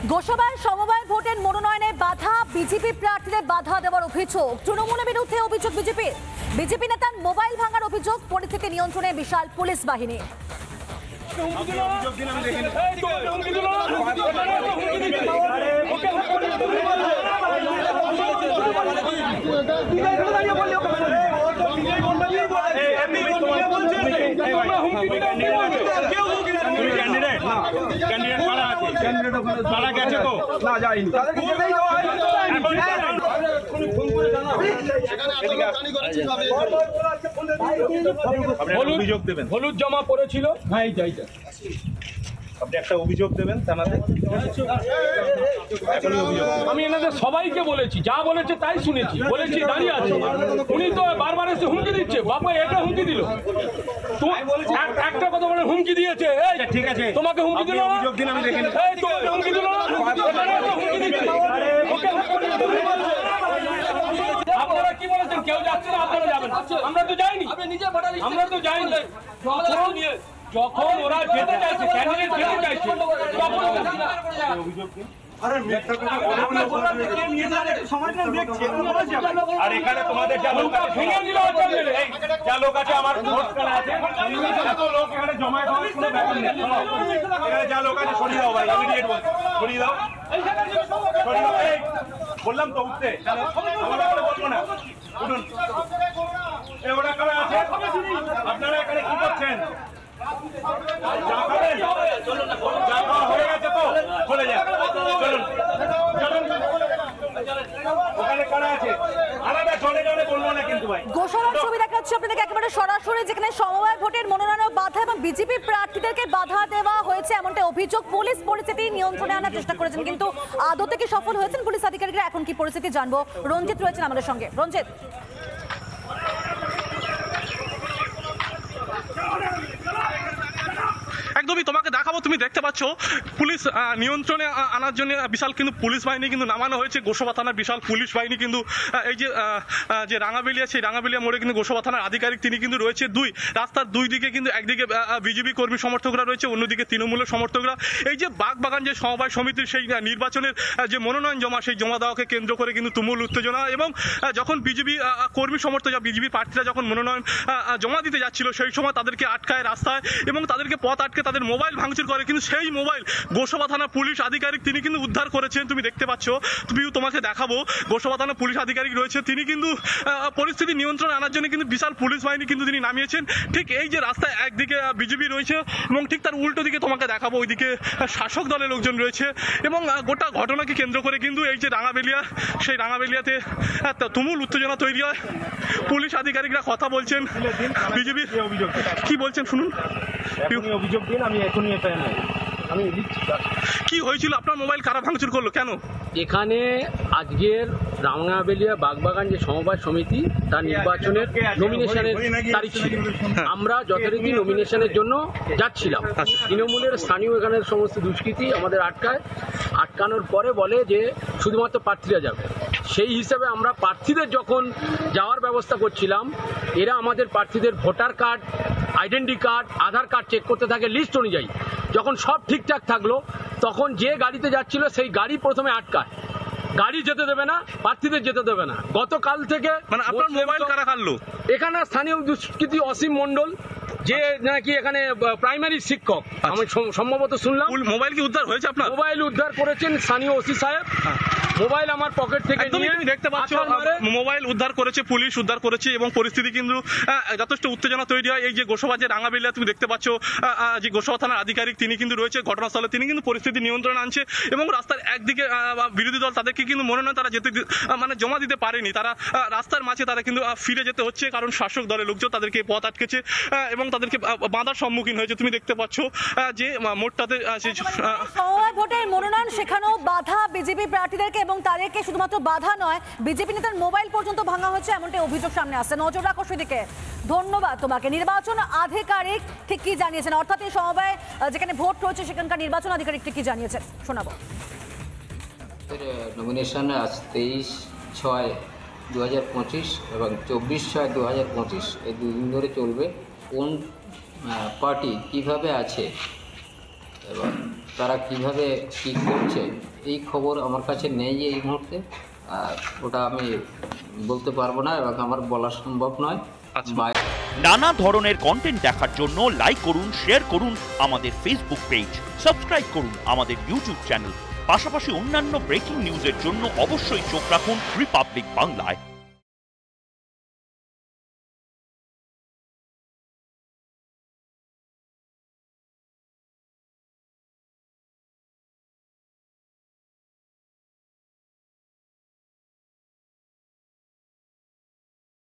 গোসাবার সমবায় ভোটের মনোনয়নে বাধা, বিজেপি প্রার্থীদের বাধা দেওয়ার অভিযোগ। তৃণমূলের বিরুদ্ধে অভিযোগ বিজেপি নেতার মোবাইল ভাঙার অভিযোগ। পরিস্থিতি নিয়ন্ত্রণে বিশাল পুলিশ বাহিনী। হলুদ জমা পড়েছিল। হ্যাঁ, এইটা আপনি একটা অভিযোগ দেবেন থানাতে। আমি এনাদের সবাইকে বলেছি, যা বলেছে তাই শুনেছি, বলেছি দাঁড়িয়ে আছে। উনি তো বারবার এসে হুমকি দিচ্ছে, বাবা এটা হুমকি দিল, একটা কথা বলে হুমকি দিয়েছে। ঠিক আছে, তোমাকে হুমকি দিল, অভিযোগ দিন, আমি দেখে তোমাকে হুমকি দিল, হুমকি দিচ্ছে। আপনারা কি বলেছেন? কেউ যাচ্ছে না, আপনারা যাবেন। আমরা তো যাইনি, আমরা তো যাইনি। যখন ওরা যেতে চাইছে, ক্যান্ডিডেট যেতে চাইছে, তখন আর এখানে তোমাদের যা লোক আছে, যা লোক আছে, আমার ভোট কার্ড আছে, এত লোক এখানে জমা দেওয়ার কোনো ব্যাপার নেই। এখানে যা লোক আছে সরিয়ে দাও ভাই, ইমিডিয়েট সরিয়ে দাও, সরিয়ে দাও। এই বললাম তো উঠতে, আমার ব্যাপারে বলবো না, উঠুন। এই ওরা কারা আছে? আপনারা এখানে কি করছেন? হয়ে গেছে তো চলে যান, চলুন ওখানে কারা আছে আলাদা চলে যাবে বলবো না কিন্তু ভাই। গোসাবার ছবি দেখাচ্ছি আপনাদেরকে একেবারে সরাসরি, যেখানে সমবায় ভোটের মনোনয়নে বাধা এবং বিজেপি প্রার্থীদেরকে বাধা দেওয়া হয়েছে এমনটা অভিযোগ। পুলিশ পরিস্থিতি নিয়ন্ত্রণে আনার চেষ্টা করেছেন, কিন্তু আদৌ থেকে সফল হয়েছেন পুলিশ আধিকারিকরা? এখন কি পরিস্থিতি জানবো। রঞ্জিত রয়েছেন আমাদের সঙ্গে। রঞ্জিত, একদমই তোমাকে দেখাবো, তুমি দেখতে পাচ্ছ পুলিশ নিয়ন্ত্রণে আনার জন্য বিশাল কিন্তু পুলিশ বাহিনী কিন্তু নামানো হয়েছে। গোসাবা থানার বিশাল পুলিশ বাহিনী কিন্তু এই যে রাঙাবেলিয়া, সেই রাঙাবেলিয়া মোড়ে কিন্তু গোসাবা থানার আধিকারিক তিনি কিন্তু রয়েছে। রাস্তার দুই দিকে কিন্তু একদিকে বিজেপি কর্মী সমর্থকরা রয়েছে, অন্যদিকে তৃণমূলের সমর্থকরা। এই যে বাগবাগান যে সমবায় সমিতির সেই নির্বাচনের যে মনোনয়ন জমা, সেই জমা দেওয়াকে কেন্দ্র করে কিন্তু তুমুল উত্তেজনা। এবং যখন বিজেপি কর্মী সমর্থক বিজেপি প্রার্থীরা যখন মনোনয়ন জমা দিতে যাচ্ছিল, সেই সময় তাদেরকে আটকায় রাস্তায় এবং তাদেরকে পথ আটকে তাদের মোবাইল ভাঙচুর করে। কিন্তু সেই মোবাইল গোসাবা থানা পুলিশ আধিকারিক তিনি কিন্তু উদ্ধার করেছেন। তুমি দেখতে পাচ্ছ, তোমাকে দেখাবো, গোসাবা থানা পুলিশ আধিকারিক রয়েছে, তিনি কিন্তু পরিস্থিতি নিয়ন্ত্রণে আনার জন্য কিন্তু বিশাল পুলিশ বাহিনী কিন্তু তিনি নামিয়েছেন। ঠিক এই যে রাস্তায় একদিকে বিজেপি রয়েছে এবং ঠিক তার উল্টো দিকে তোমাকে দেখাবো, ওইদিকে শাসক দলের লোকজন রয়েছে। এবং গোটা ঘটনাকে কেন্দ্র করে কিন্তু এই যে রাঙাবেলিয়া, সেই রাঙাবেলিয়াতে তুমুল উত্তেজনা তৈরি হয়। পুলিশ আধিকারিকরা কথা বলছেন, বিজেপি কি বলছেন শুনুন। অভিযোগ দিন, আমি এখনই এটা আমি লিখছি। কি হয়েছিল? আপনার মোবাইল কারা ভাঙচুর করলো, কেন? এখানে আজকের রাঙাবেলিয়া বাগবাগান যে সমবায় সমিতি, তার নির্বাচনের নমিনেশনের তারিখ ছিল। আমরা যথারীতি নমিনেশনের জন্য যাচ্ছিলাম। তৃণমূলের স্থানীয় এখানের সমস্ত দুষ্কৃতী আমাদের আটকানোর পরে বলে যে শুধুমাত্র প্রার্থীরা যাবে। সেই হিসাবে আমরা প্রার্থীদের যখন যাওয়ার ব্যবস্থা করছিলাম, এরা আমাদের প্রার্থীদের ভোটার কার্ড, আইডেন্টি কার্ড, আধার কার্ড চেক করতে থাকে লিস্ট অনুযায়ী। যখন সব ঠিকঠাক থাকলো, তখন যে গাড়িতে যাচ্ছিল সেই গাড়ি প্রথমে আটকায়, গাড়ি যেতে দেবে না, প্রার্থীদের যেতে দেবে না। গতকাল থেকে মানে আপনার মোবাইল কারা কাটলো? এখানে স্থানীয় দুষ্কৃতী অসীম মণ্ডল, যে নাকি এখানে প্রাইমারি শিক্ষক, আমি সম্ভবত শুনলাম। মোবাইল কি উদ্ধার হয়েছে? আপনার মোবাইল উদ্ধার করেছেন স্থানীয় ওসি সাহেব। মোবাইল আমার পকেট থেকে নিয়ে, তুমি দেখতে পাচ্ছ, মোবাইল উদ্ধার করেছে, পুলিশ উদ্ধার করেছে এবং পরিস্থিতি কিন্তু যথেষ্ট উত্তেজনা তৈরি হয়। এই যে গোসাবা যে রাঙাবেলিয়া, তুমি দেখতে পাচ্ছ যে গোসাবা থানার আধিকারিক তিনি কিন্তু রয়েছে ঘটনাস্থলে, তিনি কিন্তু পরিস্থিতি নিয়ন্ত্রণে আনছে। এবং রাস্তার একদিকে বিরোধী দল, তাদেরকে কিন্তু মনোনয়ন তারা মানে জমা দিতে পারেনি, তারা রাস্তার মাঝে তারা কিন্তু ফিরে যেতে হচ্ছে, কারণ শাসক দলের লোকজন তাদেরকে পথ আটকেছে এবং তাদেরকে বাধার সম্মুখীন হয়েছে। তুমি দেখতে পাচ্ছ যে মোড়টাতে সমবায় ভোটের মনোনয়ন সেখানেও বাধা বিজেপি প্রার্থীদেরকে, এবং তাদেরকে শুধুমাত্র বাধা নয়, বিজেপি নেতার মোবাইল পর্যন্ত ভাঙা হচ্ছে এমনটা অভিযোগ সামনে আসছে। নজর রাখো সেদিকে। ধন্যবাদ তোমাকে। নির্বাচন আধিকারিক ঠিক কি জানিয়েছেন, অর্থাৎ এই সমবায় যেখানে ভোট রয়েছে সেখানকার নির্বাচন আধিকারিক ঠিক কি জানিয়েছেন শোনাবো। নমিনেশন আজ 23/6/2025 এবং 24/6/2025 এই দুদিন ধরে চলবে। কোন পার্টি কিভাবে আছে এবং তারা কিভাবে কী করছে এই খবর আমার কাছে নেই এই মুহূর্তে। ওটা আমি বলতে পারবো না এবং আমার বলা সম্ভব নয়। নানা ধরনের কন্টেন্ট দেখার জন্য লাইক করুন, শেয়ার করুন আমাদের ফেসবুক পেজ, সাবস্ক্রাইব করুন আমাদের ইউটিউব চ্যানেল। পাশাপাশি অন্যান্য ব্রেকিং নিউজের জন্য অবশ্যই চোখ রাখুন রিপাবলিক বাংলায়।